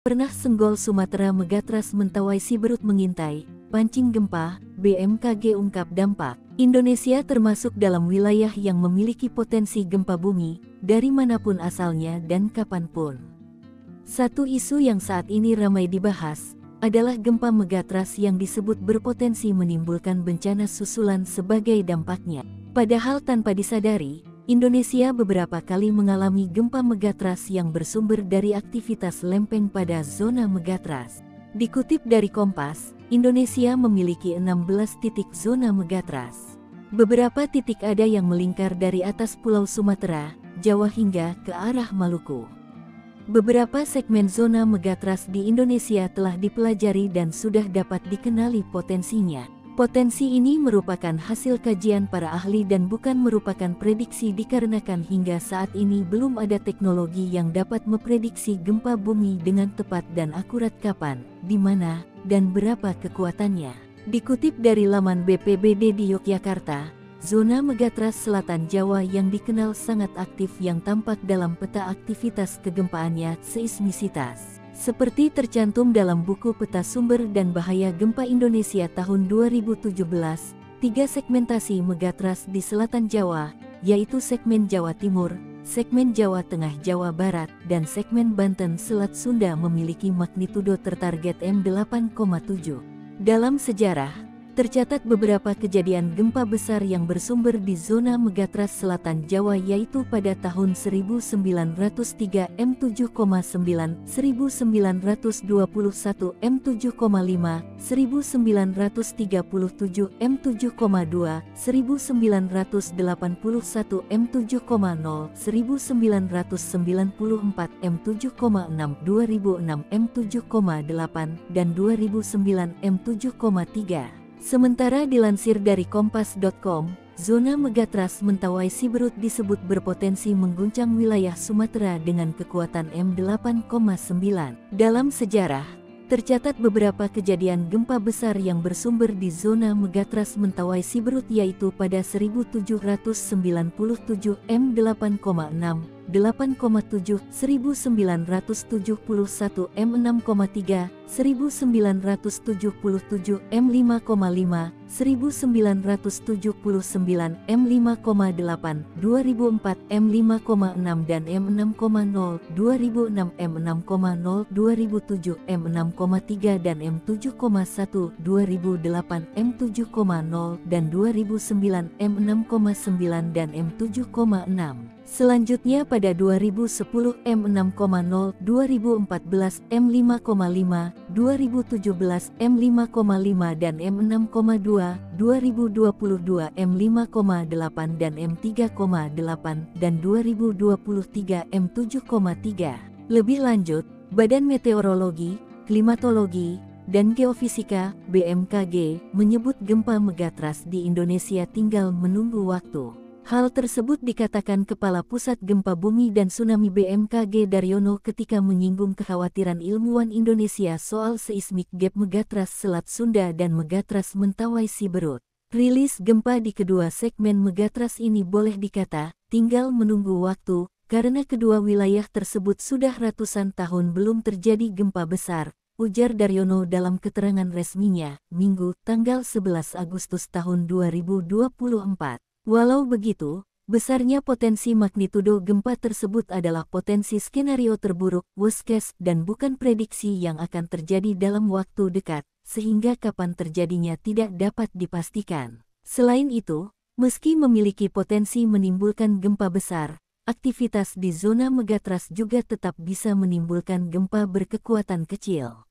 Pernah Senggol Sumatera Megatras Mentawai Siberut mengintai, pancing gempa, BMKG ungkap dampak. Indonesia termasuk dalam wilayah yang memiliki potensi gempa bumi, dari manapun asalnya dan kapanpun. Satu isu yang saat ini ramai dibahas, adalah gempa megatras yang disebut berpotensi menimbulkan bencana susulan sebagai dampaknya. Padahal tanpa disadari, Indonesia beberapa kali mengalami gempa megatras yang bersumber dari aktivitas lempeng pada zona megatras. Dikutip dari Kompas, Indonesia memiliki 16 titik zona megatras. Beberapa titik ada yang melingkar dari atas Pulau Sumatera, Jawa hingga ke arah Maluku. Beberapa segmen zona megatras di Indonesia telah dipelajari dan sudah dapat dikenali potensinya. Potensi ini merupakan hasil kajian para ahli dan bukan merupakan prediksi dikarenakan hingga saat ini belum ada teknologi yang dapat memprediksi gempa bumi dengan tepat dan akurat kapan, di mana, dan berapa kekuatannya. Dikutip dari laman BPBD di Yogyakarta, zona megatras selatan Jawa yang dikenal sangat aktif yang tampak dalam peta aktivitas kegempaannya seismisitas. Seperti tercantum dalam buku Peta Sumber dan Bahaya Gempa Indonesia tahun 2017, 3 segmentasi megatras di selatan Jawa, yaitu segmen Jawa Timur, segmen Jawa Tengah Jawa Barat, dan segmen Banten Selat Sunda memiliki magnitudo tertarget M8,7. Dalam sejarah, tercatat beberapa kejadian gempa besar yang bersumber di zona megatras selatan Jawa yaitu pada tahun 1903 M7,9, 1921 M7,5, 1937 M7,2, 1981 M7,0, 1994 M7,6, 2006 M7,8, dan 2009 M7,3. Sementara dilansir dari Kompas.com, zona megatras Mentawai Siberut disebut berpotensi mengguncang wilayah Sumatera dengan kekuatan M8,9. Dalam sejarah, tercatat beberapa kejadian gempa besar yang bersumber di zona megatras Mentawai Siberut yaitu pada 1797 M8,6, 8,7, 1971 M6,3, 1977 M5,5, 1979 M5,8, 2004 M5,6 dan M6,0, 2006 M6,0, 2007 M6,3 dan M7,1, 2008 M7,0 dan 2009 M6,9 dan M7,6. Selanjutnya pada 2010 M6,0, 2014 M5,5, 2017 M5,5 dan M6,2, 2022 M5,8 dan M3,8 dan 2023 M7,3. Lebih lanjut, Badan Meteorologi, Klimatologi, dan Geofisika (BMKG) menyebut gempa megatras di Indonesia tinggal menunggu waktu. Hal tersebut dikatakan Kepala Pusat Gempa Bumi dan Tsunami BMKG Daryono ketika menyinggung kekhawatiran ilmuwan Indonesia soal seismik gap megatras Selat Sunda dan megatras Mentawai Siberut. Rilis gempa di kedua segmen megatras ini boleh dikata tinggal menunggu waktu, karena kedua wilayah tersebut sudah ratusan tahun belum terjadi gempa besar, ujar Daryono dalam keterangan resminya, Minggu, tanggal 11 Agustus tahun 2024. Walau begitu, besarnya potensi magnitudo gempa tersebut adalah potensi skenario terburuk, worst case, dan bukan prediksi yang akan terjadi dalam waktu dekat, sehingga kapan terjadinya tidak dapat dipastikan. Selain itu, meski memiliki potensi menimbulkan gempa besar, aktivitas di zona megatras juga tetap bisa menimbulkan gempa berkekuatan kecil.